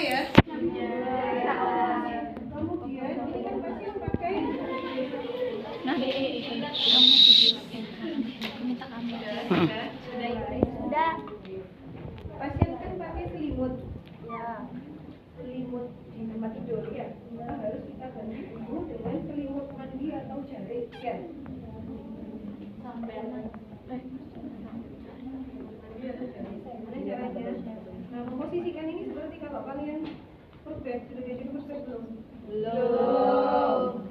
ya? Kemudian ini kan pasien pakai minta kami. Sudah. Pasien kan pakai selimut. Ya. Selimut di tempat tidur ya. Maka harus kita ganti dulu dengan selimut mandi atau jarik ya. Gimana caranya? Nah, memposisikan ini seperti kalau kalian sudah jadi perspek belum? Belum.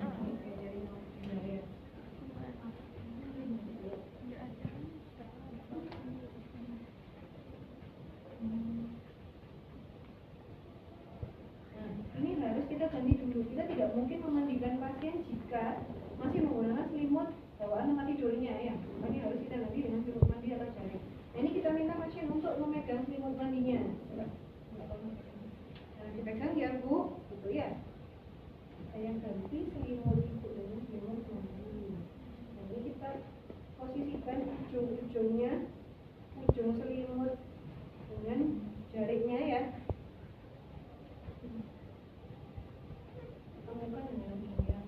Ini harus kita ganti dulu. Kita tidak mungkin memandikan pasien jika masih menggunakan selimut bawaan tempat tidurnya ya. Ini harus kita ganti dengan selimut mandi atau jarik. Nah, ini kita minta pasien untuk memegang selimut mandinya. Nah, dipegang ya Bu, gitu ya. Saya ganti selimut itu dengan selimut mandi. Nah, ini kita posisikan ujung-ujungnya, ujung selimut dengan jariknya ya. Temukan dengan yang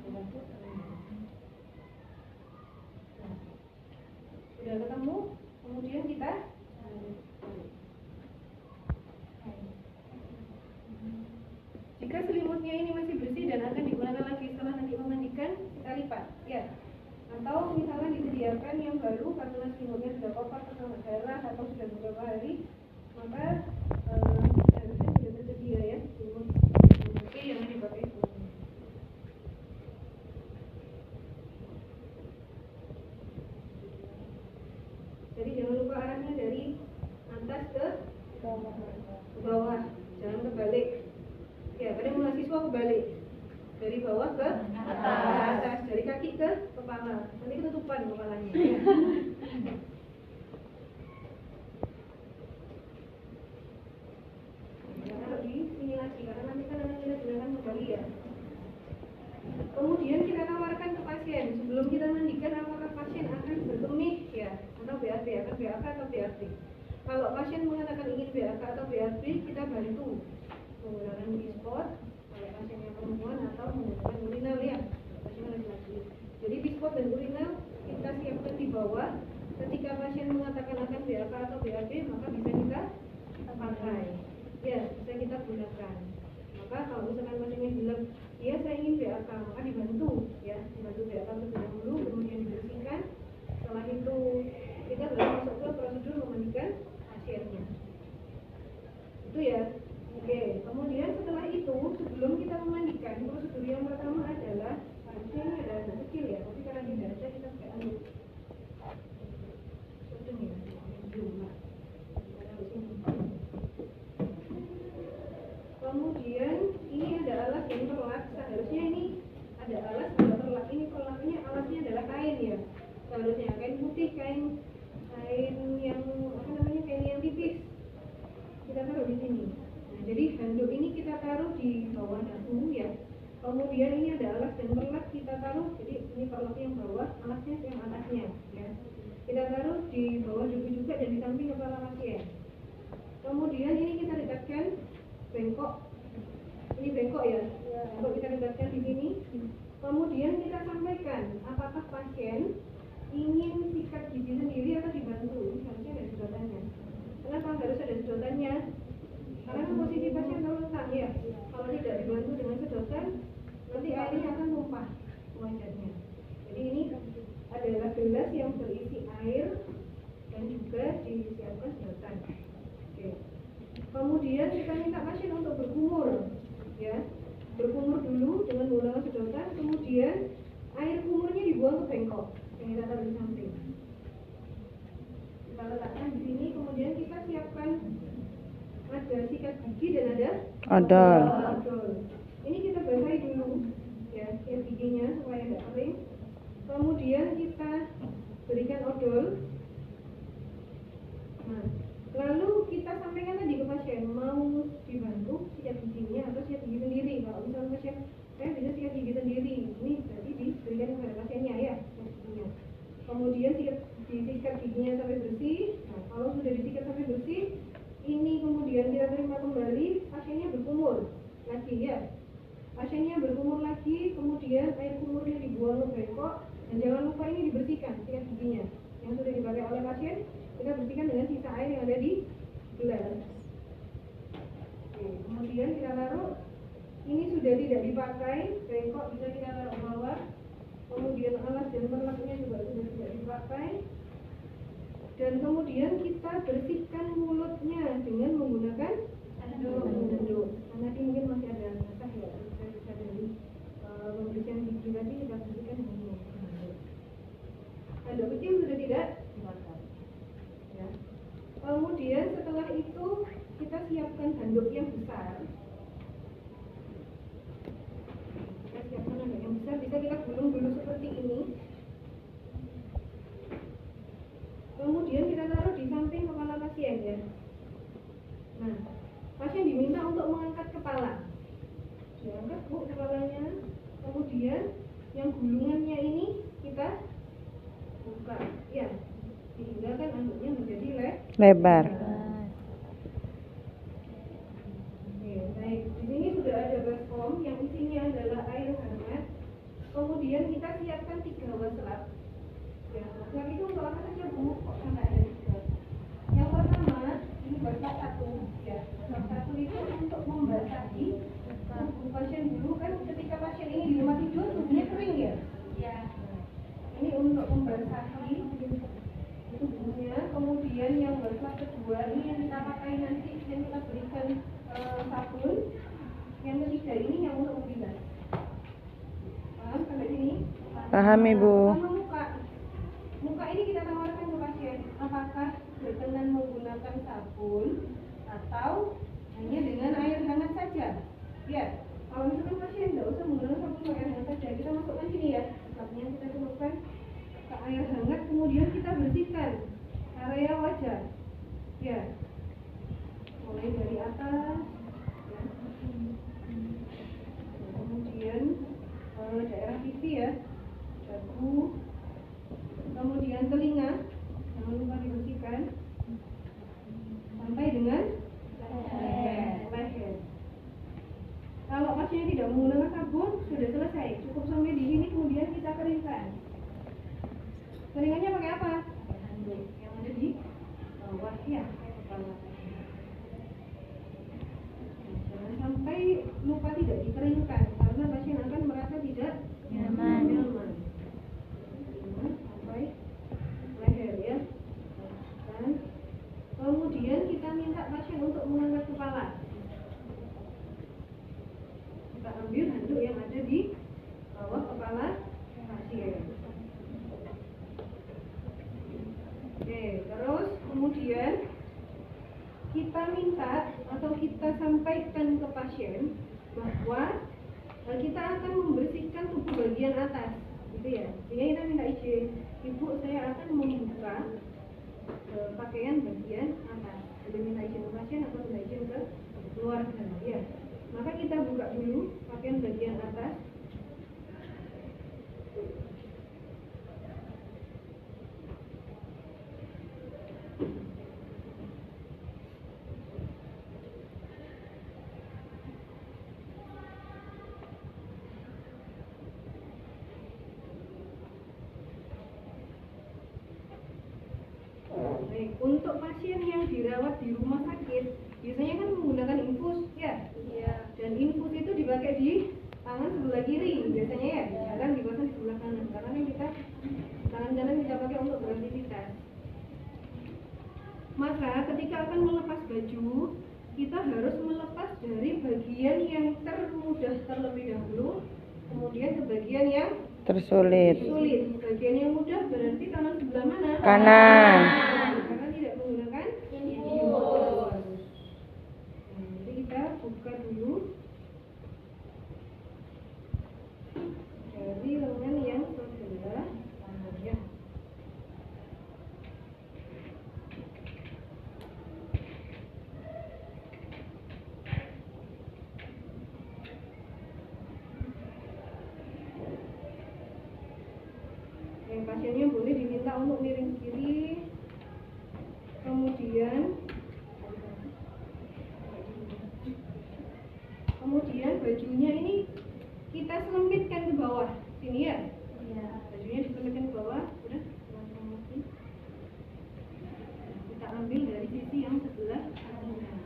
dilakukan. Nah, sudah ketemu, kemudian kita jika selimutnya ini masih bersih dan akan digunakan lagi setelah nanti memandikan, kita lipat ya. Atau misalnya disediakan yang baru karena selimutnya sudah kotor terkena darah atau sudah beberapa hari, maka harusnya sudah tersedia ya selimut bersih yang dipakai. Jadi jangan lupa arahnya dari atas ke bawah, jangan kebalik. Ya, kadang mahasiswa kebalik dari bawah ke atas, dari kaki ke kepala. Nanti ketutupan kepalanya. Ya. Taruh di sini lagi karena nanti kan kita gunakan kembali ya. Kemudian kita tawarkan ke pasien sebelum kita mandikan apakah pasien akan berkemih ya atau BAB, akan BAK atau BAB. Kalau pasien mengatakan ingin BAK atau BAB, kita bantu menggunakan bispot kalau pasiennya perempuan atau menggunakan urinal ya pasien laki-laki. Jadi bispot dan urinal kita siapkan di bawah. Ketika pasien mengatakan akan BAK atau BAB, maka bisa kita pakai ya, bisa kita gunakan. Maka kalau misalkan pasiennya bilang iya saya ingin BAK, maka dibantu ya, dibantu BAK terlebih dahulu, kemudian dibersihkan. Setelah itu kita baru masuk ke prosedur memandikan pasiennya. Itu ya. Oke, kemudian setelah itu sebelum kita memandikan, prosedur yang pertama adalah harusnya ini ada anak kecil ya, tapi karena tidak ada kita pakai anduk. Kemudian ini ada alas yang perlak, seharusnya ini ada alas ada perlak. Ini perlaknya alasnya adalah kain ya, seharusnya kain putih, kain yang apa namanya, kain yang tipis. Kita taruh di sini. Nah, jadi handuk ini kita taruh di bawah dagu ya. Kemudian ini ada alas dan perlak kita taruh. Jadi ini perlak yang bawah, alasnya yang atasnya ya. Kita taruh di bawah dagu juga dan di samping kepala pasien. Kemudian ini kita dekatkan bengkok. Ini bengkok ya. Bengkok kita dekatkan di sini. Kemudian kita sampaikan apakah pasien ingin sikat gigi sendiri atau dibantu. Harusnya ada sedotannya. Kenapa harus ada sedotannya? Karena posisi pasien terletak ya. Kalau tidak dibantu dengan sedotan, nanti airnya akan tumpah wajahnya. Jadi ini adalah gelas yang berisi air dan juga disiapkan sedotan. Oke. Kemudian kita minta pasien untuk berkumur, ya, berkumur dulu dengan menggunakan sedotan. Kemudian air kumurnya dibuang ke bengkok yang kita taruh di samping. Kita letakkan di sini. Kemudian kita siapkan ada sikat gigi dan ada odol. Ini kita basahi dulu, ya, sikat giginya supaya tidak kering. Kemudian kita berikan odol. Nah, lalu kita sampaikan tadi ke pasien mau dibantu sikat giginya atau sikat gigi sendiri. Kalau misalnya pasien saya bisa sikat gigi sendiri, ini berarti diberikan kepada pasiennya ya sikat giginya. Kemudian disikat giginya sampai bersih. Nah, kalau sudah disikat sampai bersih, ini kemudian kita terima kembali, pasiennya bengkok. Dan jangan lupa ini dibersihkan sikat giginya yang sudah dipakai oleh pasien, kita bersihkan dengan sisa air yang ada di gelas. Oke, kemudian kita taruh, ini sudah tidak dipakai, bengkok bisa kita taruh bawah. Kemudian alas dan perlaknya juga sudah tidak dipakai. Dan kemudian kita bersihkan mulutnya dengan menggunakan handuk. Karena tadi mungkin masih ada nasah ya, kita dari pembersihan gigi tadi kita bersihkan dengan menggunakan handuk. Handuk kecil sudah tidak dipakai. Ya. Kemudian setelah itu kita siapkan handuk yang besar. Kita siapkan handuk yang besar, bisa kita gulung dulu seperti ini. Kemudian kita taruh di samping kepala pasien ya. Nah, pasien diminta untuk mengangkat kepala. Diangkat Bu kepalanya. Kemudian yang gulungannya ini kita buka. Ya, ditinggalkan handuknya menjadi lebar. Oke, baik. Di sini sudah ada baskom yang isinya adalah air hangat. Kemudian kita siapkan 3 wastafel. Ya, yang itu untuk apa saja Bu? Kok sampai ada 3? Yang pertama, ini wastafel 1 ya. Wastafel 1 itu untuk membasahi tubuh pasien dulu, kan ketika pasien ini di rumah tidur tubuhnya kering ya. Ya. Ini untuk membasahi tubuhnya. Kemudian yang wastafel kedua ini yang kita pakai nanti, yang kita berikan sabun. Yang ketiga ini yang untuk membilas. Paham sampai sini? Paham Ibu. Muka ini kita tawarkan ke pasien, apakah berkenan menggunakan sabun atau hanya dengan air hangat saja. Ya, kalau misalkan pasien tidak usah menggunakan sabun atau air hangat saja, kita masukkan sini ya, sabunnya kita celupkan ke air hangat, kemudian kita bersihkan area wajah. Ya, mulai dari atas, ya. Kemudian daerah pipi ya, dagu. Kemudian telinga, jangan lupa dibersihkan sampai dengan leher. Kalau pasien tidak menggunakan sabun, sudah selesai. Cukup sampai di sini, kemudian kita keringkan. Keringannya pakai apa? Handuk yang ada di bawah ya, kepala. Jangan sampai lupa tidak dikeringkan, karena pasien akan merasa tidak nyaman. Leher ya. Dan kemudian kita minta pasien untuk mengangkat kepala. Kita ambil handuk yang ada di bawah kepala pasien. Oke, terus kemudian kita minta atau kita sampaikan ke pasien bahwa kita akan membersihkan tubuh bagian atas. Gitu ya. Sehingga kita minta izin, Ibu saya akan membuka pakaian bagian atas. Boleh minta izin ke pasien atau minta izin ke keluarga ya. Maka kita buka dulu pakaian bagian atas. Baik, untuk pasien yang dirawat di rumah sakit, biasanya kan menggunakan infus ya. Iya. Dan infus itu dipakai di tangan sebelah kiri biasanya ya, jarang dipasang di sebelah kanan karena kan kita tangan kanan kita pakai untuk beraktivitas. Maka ketika akan melepas baju, kita harus melepas dari bagian yang termudah terlebih dahulu, kemudian ke bagian yang tersulit. Bagian yang mudah berarti tangan sebelah mana? Kanan. Karena tidak menggunakan infus. Jadi kita buka dulu dari lengan yang sebelah kanan ya. Pasiennya boleh diminta untuk miring kiri, kemudian bajunya ini kita selempitkan ke bawah sini ya. Iya. Jarinya ditekan ke bawah, udah langsung mati. Kita ambil dari sisi yang sebelah kanan.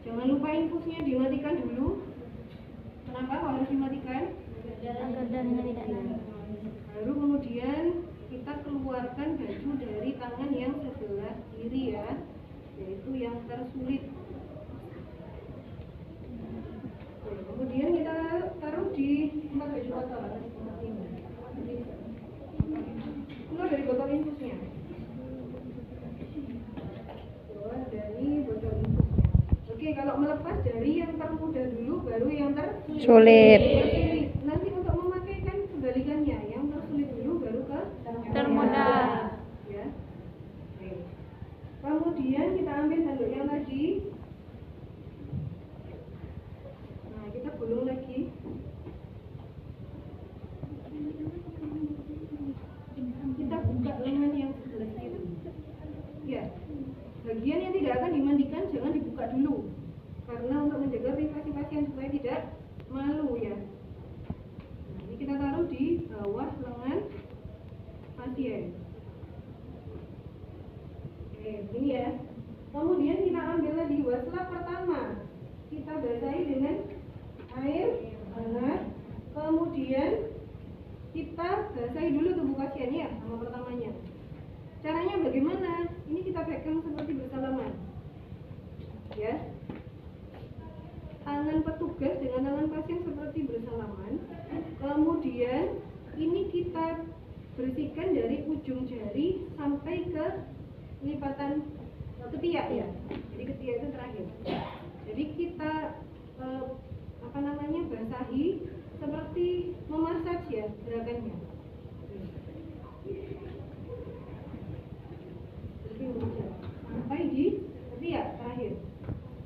Jangan lupa infusnya dimatikan dulu. Kenapa harus dimatikan? Agar darahnya tidak naik. Baru kemudian kita keluarkan baju dari tangan yang sebelah kiri ya, yaitu yang tersulit. Oke, kemudian kita taruh di tempat baju kotor. Keluar dari botol infusnya. Keluar dari botol infusnya. Oke, kalau melepas dari yang termudah dulu, baru yang Sulit. Nanti untuk memakai kan kebalikannya, yang tersulit dulu, baru ke Termudah. ya. Oke. Kemudian kita ambil handuk yang tadi. Nah, kita gulung lagi. Kita buka lengan yang sebelah kiri. Ya. Bagian yang tidak akan dimandikan jangan dibuka dulu. Karena untuk menjaga privasi pasien supaya tidak malu ya. Nah, ini kita taruh di bawah lengan pasien. Oke, ini ya. Kemudian kita ambil lagi wastafel pertama. Kita basahi dengan air hangat. Kemudian kita basahi dulu tubuh pasien ya, sama pertamanya. Caranya bagaimana? Ini kita pegang seperti bersalaman. Ya. Tangan petugas dengan tangan pasien seperti bersalaman. Kemudian ini kita bersihkan dari ujung jari sampai ke lipatan ketiak ya. Jadi ketiak itu terakhir. Jadi kita basahi seperti memasaj ya gerakannya. Sampai di ketiak terakhir.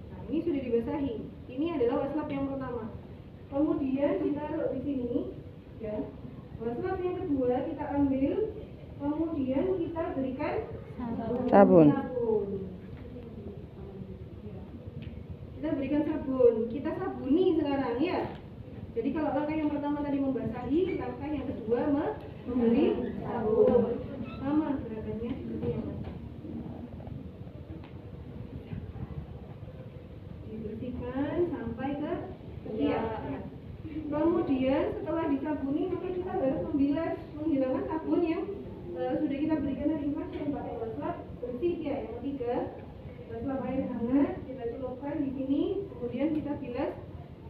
Nah, ini sudah dibasahi. Ini adalah waslap yang pertama. Kemudian ditaruh di sini, ya. Waslap yang kedua kita ambil, kemudian kita berikan Sabun. Kita berikan sabun. Kita sabuni sekarang ya. Jadi kalau langkah yang pertama tadi membasahi, langkah yang kedua memberi sabun. Sama gerakannya seperti yang pertama. Dibersihkan sampai ke ketiak. Kemudian setelah disabuni maka kita harus menghilangkan sabun yang sudah kita berikan dari pasien pakai waslap bersih ya. Yang ketiga, waslap air hangat kita celupkan di sini, kemudian kita bilas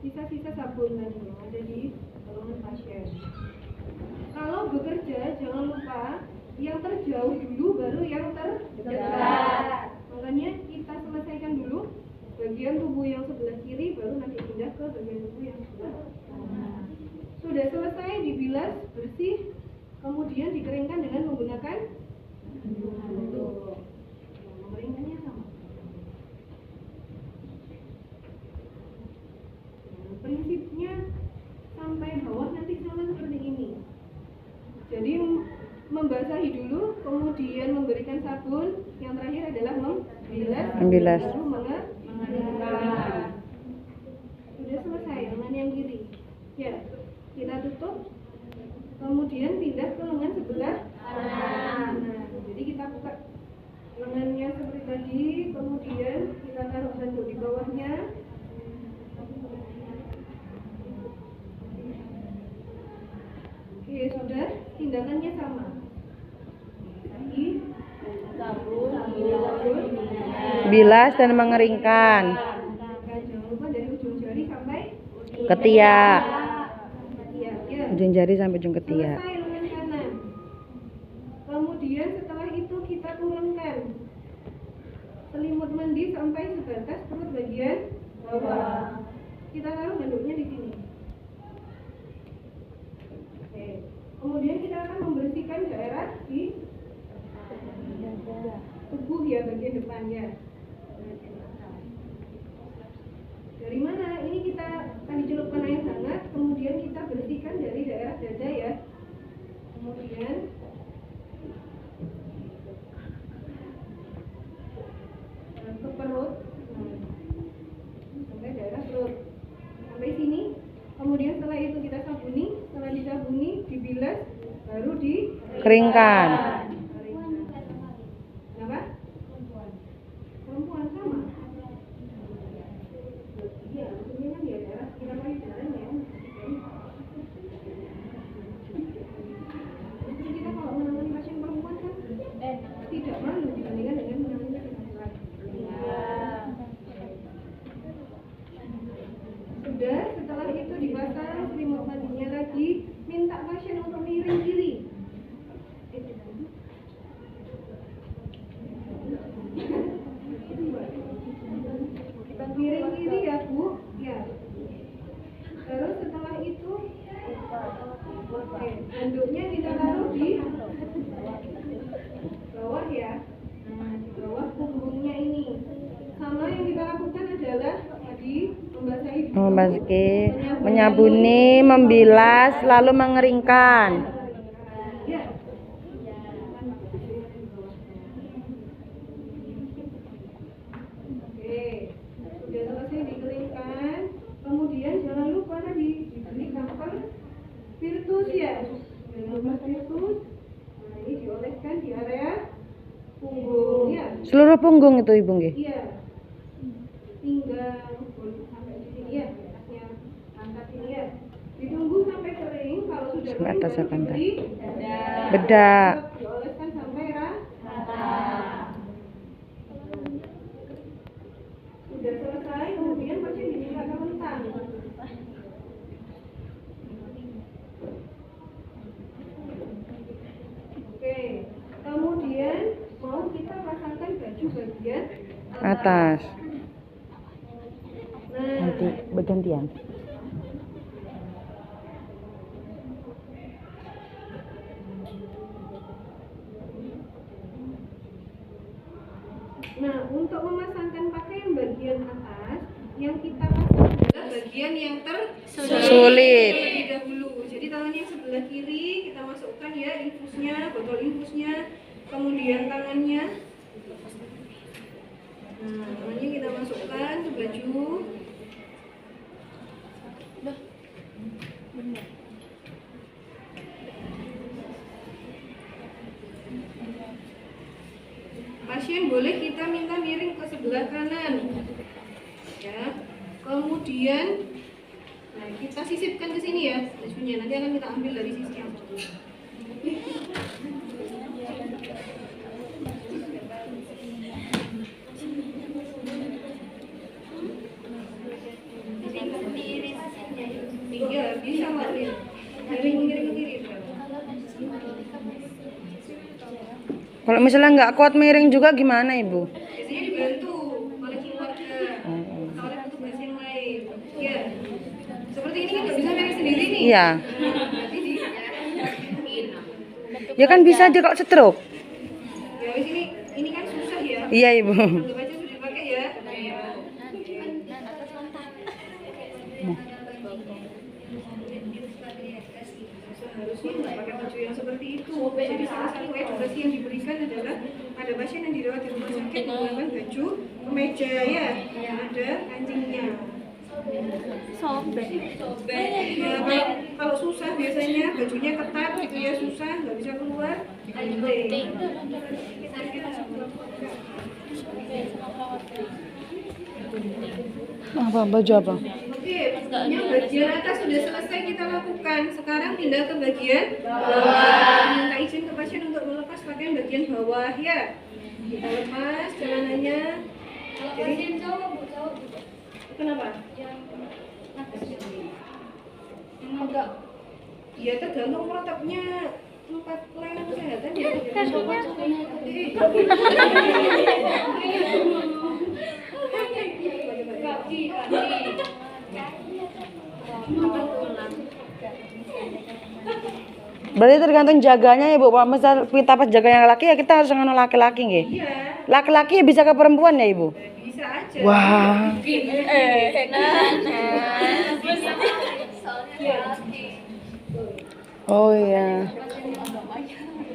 sisa-sisa sabun tadi yang ada di lengan pasien. Kalau bekerja jangan lupa yang terjauh dulu baru yang terdekat. Makanya kita selesaikan dulu bagian tubuh yang sebelah kiri, baru nanti pindah ke bagian tubuh yang sebelah kanan. Sudah selesai dibilas bersih, kemudian dikeringkan dengan menggunakan handuk. Mengeringkannya sama. Prinsipnya sampai bawah nanti sama seperti ini. Jadi membasahi dulu, kemudian memberikan sabun, yang terakhir adalah membilas. Baru mengeringkan. Sudah selesai dengan yang kiri. Ya, kita tutup. Kemudian pindah ke lengan sebelah kanan. Nah, jadi kita buka lengannya seperti tadi, kemudian kita taruh handuk di bawahnya. Oke, sudah. Tindakannya sama. Lagi sabun. Bilas dan mengeringkan. Jangan lupa dari ujung jari sampai Ketiak. ya. Ujung jari sampai ujung ketiak. Selesai lengan kanan. Kemudian setelah itu kita turunkan selimut mandi sampai sebatas perut bagian bawah. Kita taruh handuknya di sini. Oke. Kemudian kita akan membersihkan daerah di tubuh ya, bagian depannya. Dari mana? Ini kita akan dicelupkan air hangat, kemudian kita bersihkan dari daerah dada ya. Kemudian ke perut, sampai daerah perut, sampai sini. Kemudian setelah itu kita sabuni. Setelah disabuni Keringkan. Kenapa? Perempuan sama. Iya, maksudnya kan ya daerah sekitar payudaran ya. Kita kalau menangani pasien perempuan kan tidak malu dibandingkan dengan menangani pasien laki-laki. Sudah, setelah itu dipasang selimut mandinya lagi, minta pasien untuk miring kiri. Miring kiri ya Bu, ya. Terus setelah itu, handuknya kita taruh di bawah ya. Nah, di bawah punggungnya ini. Sama yang kita lakukan adalah tadi membasahi, menyabuni, membilas, lalu mengeringkan. ya. Oke, sudah selesai dikeringkan. Kemudian jangan lupa tadi diberi kamper Virtus ya. Kamper Virtus. Nah, ini dioleskan di area punggung ya. Seluruh punggung itu Ibu nggih. Iya. Pinggang sampai di sini ya, atasnya angkat ini ya. Ditunggu sampai kering. Kalau sudah Sampai kering atas baru akan diberi bedak. Dioleskan sampai rata. Sudah selesai, kemudian pasien diminta terlentang. Oke, kemudian mau kita pasangkan baju bagian Atas. Nah, Nanti bergantian. nah, untuk memasangkan pakaian bagian atas, yang kita pasang adalah bagian yang Sulit. terlebih dahulu. Jadi tangannya sebelah kiri kita masukkan ya infusnya, botol infusnya, kemudian tangannya. Nah, tangannya kita masukkan ke baju. Pasien boleh kita minta miring ke sebelah kanan, ya. Kemudian, nah kita sisipkan ke sini ya bajunya. Nanti akan kita ambil dari sisi yang betul. Iya, bisa Mbak Lin. Miring kiri. Kalau misalnya nggak kuat miring juga gimana Ibu? Biasanya dibantu oleh keluarga, oleh petugas yang lain. Ya, seperti ini kan nggak bisa miring sendiri nih. Iya. Berarti di Ya kan bisa aja kalau stroke. ya wis ini kan susah ya. Iya Ibu. Anggap aja sudah dipakai ya. Seharusnya nggak pakai baju yang seperti itu. Jadi salah satu edukasi yang diberikan adalah ada pasien yang dirawat di rumah sakit menggunakan baju kemeja ya yang ada kancingnya. Sobek. Ya, kalau susah biasanya bajunya ketat gitu ya, susah nggak bisa keluar digunting. Apa baju apa? Oke, yang bagian atas sudah selesai kita lakukan. Sekarang pindah ke bagian bawah. Minta izin ke pasien untuk melepas pakaian bagian bawah ya. Kita lepas celananya. Jadi kenapa? Enggak. Ya tergantung protapnya tempat pelayanan kesehatan ya. Berarti tergantung jaganya ya Bu. Kalau misal kita pas jaga yang laki ya kita harus ngono laki-laki nggih. Iya, Laki-laki bisa ke perempuan ya Ibu? bisa aja. Wah. Oh iya.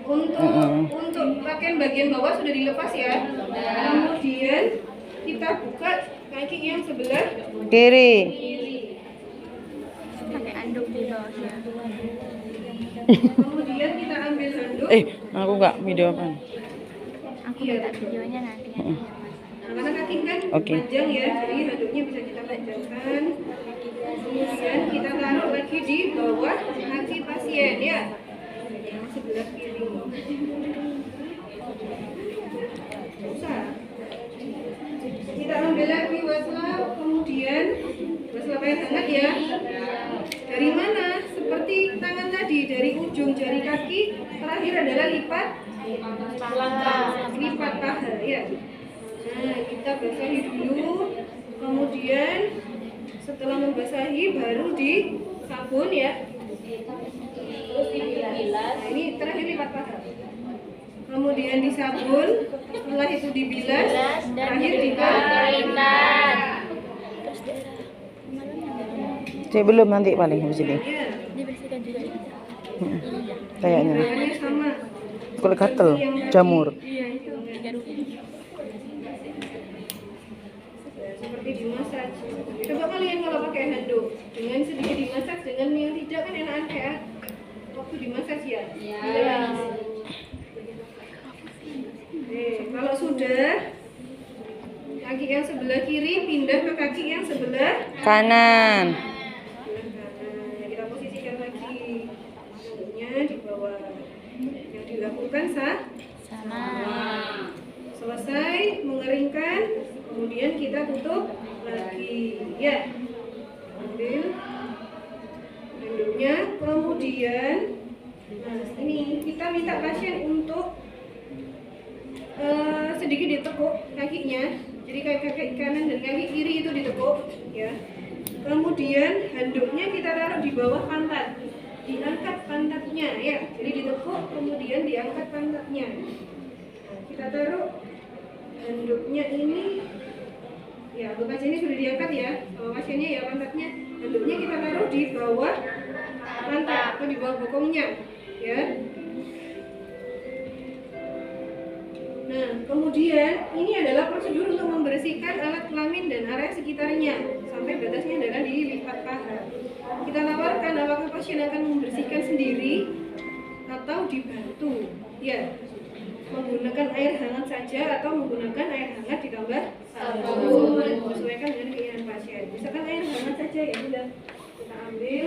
Untuk pakaian bagian bawah sudah dilepas ya. Kemudian kita buka kaki yang sebelah Kiri. kiri. Pakai anduk di bawahnya. Kemudian kita ambil handuk. Aku nggak video apa. Aku minta videonya nanti. Nah, karena kaki kan Oke. panjang ya, jadi handuknya bisa kita panjangkan. Kemudian kita taruh lagi di bawah kaki pasien ya, yang sebelah kiri. Usah. Kita ambil lagi wastafel, kemudian wastafel air hangat ya. Dari mana? Seperti tangan tadi, dari ujung jari kaki terakhir adalah lipat paha ya. Nah, kita basahi dulu, kemudian setelah membasahi baru di sabun ya. Terus dibilas. Nah, ini terakhir lipat paha. Kemudian disabun, setelah itu dibilas, terakhir dikeringkan. Saya belum nanti paling habis ini. Ya, Dibersihkan juga. Kayaknya. caranya sama. Kulit gatel, jamur. Iya, itu. Seperti dimasak. Coba kalian kalau pakai handuk, dengan sedikit dimasak, dengan yang tidak kan enakan kayak waktu dimasak ya. Iya. Kalau sudah, kaki yang sebelah kiri pindah ke kaki yang sebelah Kanan. kanan. Kita posisikan lagi handuknya di bawah. Yang dilakukan Sama. selesai mengeringkan, kemudian kita tutup lagi ya. Ambil handuknya, kemudian ini kita minta pasien untuk sedikit ditekuk kakinya, jadi kaki kanan dan kaki kiri itu ditekuk ya. Kemudian handuknya kita taruh di bawah pantat, diangkat pantatnya ya, jadi ditekuk kemudian diangkat pantatnya. Nah, kita taruh handuknya ini ya, untuk pasien ini sudah diangkat ya sama pasiennya ya, pantatnya, handuknya kita taruh di bawah pantat atau di bawah bokongnya ya. Nah, kemudian ini adalah prosedur untuk membersihkan alat kelamin dan area sekitarnya sampai batasnya adalah di lipat paha. Kita tawarkan apakah pasien akan membersihkan sendiri atau dibantu. Ya, menggunakan air hangat saja atau menggunakan air hangat ditambah sabun, sesuaikan dengan keinginan pasien. Misalkan air hangat saja ya sudah, kita ambil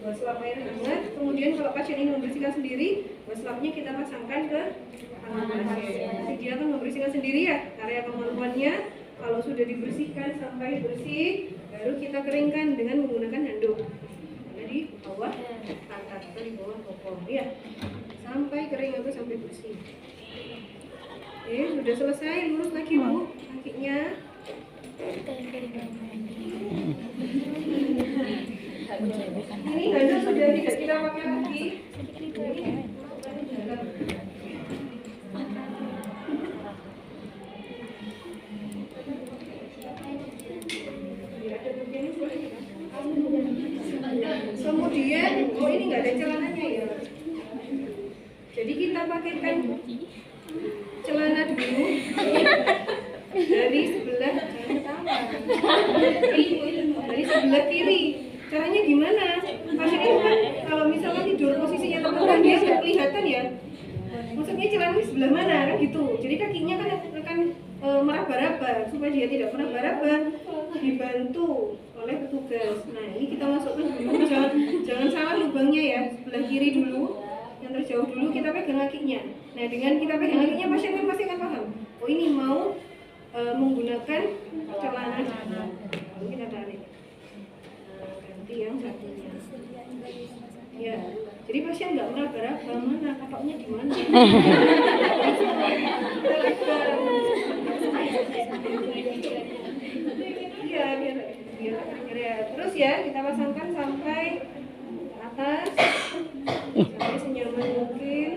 wastafel air hangat. Kemudian kalau pasien ini membersihkan sendiri, wastafelnya kita pasangkan ke pasien. Nanti dia akan membersihkan sendiri ya area kemampuannya. Kalau sudah dibersihkan sampai bersih, baru kita keringkan dengan menggunakan handuk. Jadi bawah pantat atau di bawah bokong ya, sampai kering atau sampai bersih. Oke, sudah selesai. Lurus lagi bu kakinya. Ini handuk sudah tidak kita pakai lagi. Kemudian, oh ini nggak ada celananya ya. Jadi kita pakaikan celana dulu dari sebelah dari sebelah kiri. Caranya gimana? Pasien itu kan kalau misalnya tidur posisinya terbenam dia nggak kelihatan ya. Maksudnya celana di sebelah mana kan gitu. Jadi kakinya kan akan meraba-raba supaya dia tidak meraba-raba, dibantu oleh petugas. Nah ini kita masukkan dulu, jangan salah lubangnya ya, sebelah kiri dulu, yang terjauh dulu kita pegang kakinya. Nah dengan kita pegang kakinya pasien kan pasti akan paham, oh ini mau menggunakan celana, lalu kita tarik. Nah, ganti yang satunya. Ya, jadi pasien nggak meraba-raba mana kapaknya di mana. Iya, biar. Terus ya kita pasangkan sampai ke atas, sampai senyaman mungkin.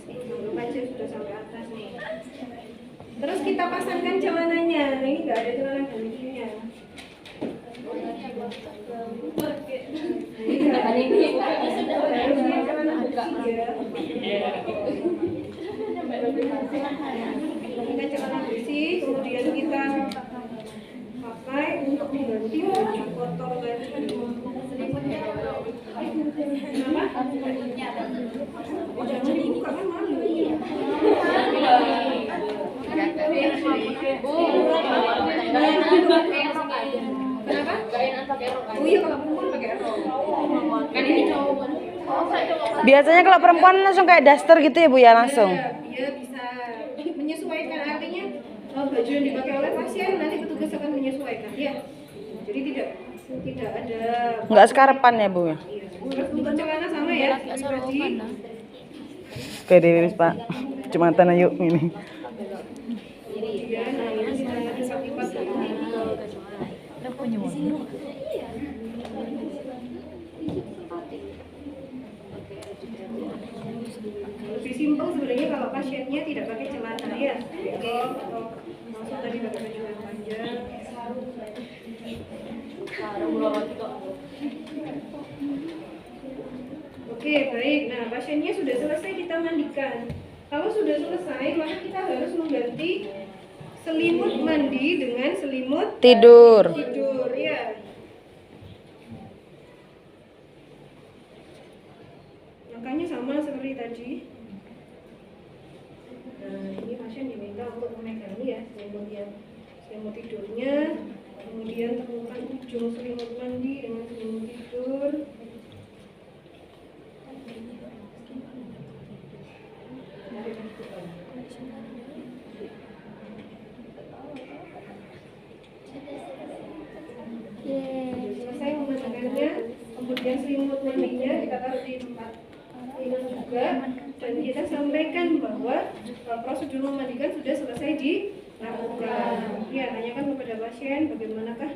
Anggap aja sudah sampai atas nih. Terus kita pasangkan celananya. Nah, ini nggak ada celana gantinya. Harusnya celana bersih ya. Kita celana bersih, kemudian kita pakai untuk mengganti baju kotor. kalau nggak itu kenapa? Oh, jangan dibuka kan malu. Kenapa? Oh iya kalau perempuan pakai rok. Kan ini cowok. Biasanya kalau perempuan langsung kayak daster gitu ya Bu ya langsung. Dia bisa menyesuaikan, artinya baju yang dipakai oleh pasien nanti petugas akan menyesuaikan ya. Jadi tidak ada. Enggak sekarepan ya Bu ya. Iya. Terus untuk celana sama ya. Pribadi. Oke deh Pak. Jumatan ayo ini. Iya, nah ini lipat-lipat ini. Udah punya mobil. Lebih simpel sebenarnya kalau pasiennya tidak pakai celana ya, atau langsung tadi pakai baju yang panjang. Oke, baik. Nah, pasiennya sudah selesai kita mandikan. Kalau sudah selesai, maka kita harus mengganti selimut mandi dengan selimut Tidur. tidur ya. Makanya sama seperti tadi. Nah, ini pasien diminta untuk memegang ya selimut tidurnya, kemudian temukan ujung selimut mandi dengan selimut tidur. Selesai memasangkannya, kemudian selimut mandinya kita taruh di tempat tidur juga, dan kita sampaikan bahwa prosedur memandikan sudah selesai dilakukan. Ya, tanyakan kepada pasien bagaimanakah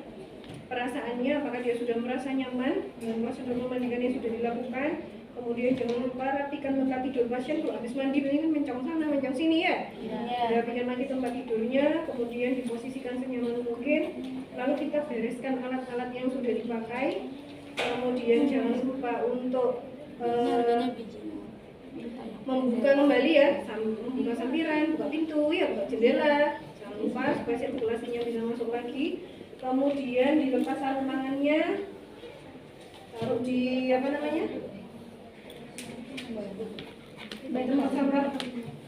perasaannya, apakah dia sudah merasa nyaman dengan prosedur memandikan yang sudah dilakukan. Kemudian jangan lupa rapikan tempat tidur pasien. Kalau habis mandi ini kan mencong sana mencong sini ya. Rapikan lagi tempat tidurnya, kemudian diposisikan senyaman mungkin. Lalu kita bereskan alat-alat yang sudah dipakai. Kemudian jangan lupa untuk membuka kembali ya, membuka sampiran, buka pintu ya, buka jendela. Jangan lupa supaya sirkulasinya bisa masuk lagi. Kemudian dilepas sarung tangannya, taruh di apa namanya? Di tempat sampah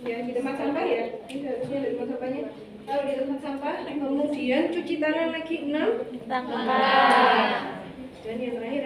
ya, di tempat sampah ya, ini harusnya di tempat sampahnya. Taruh di tempat sampah, kemudian cuci tangan lagi 6 Langkah. dan yang terakhir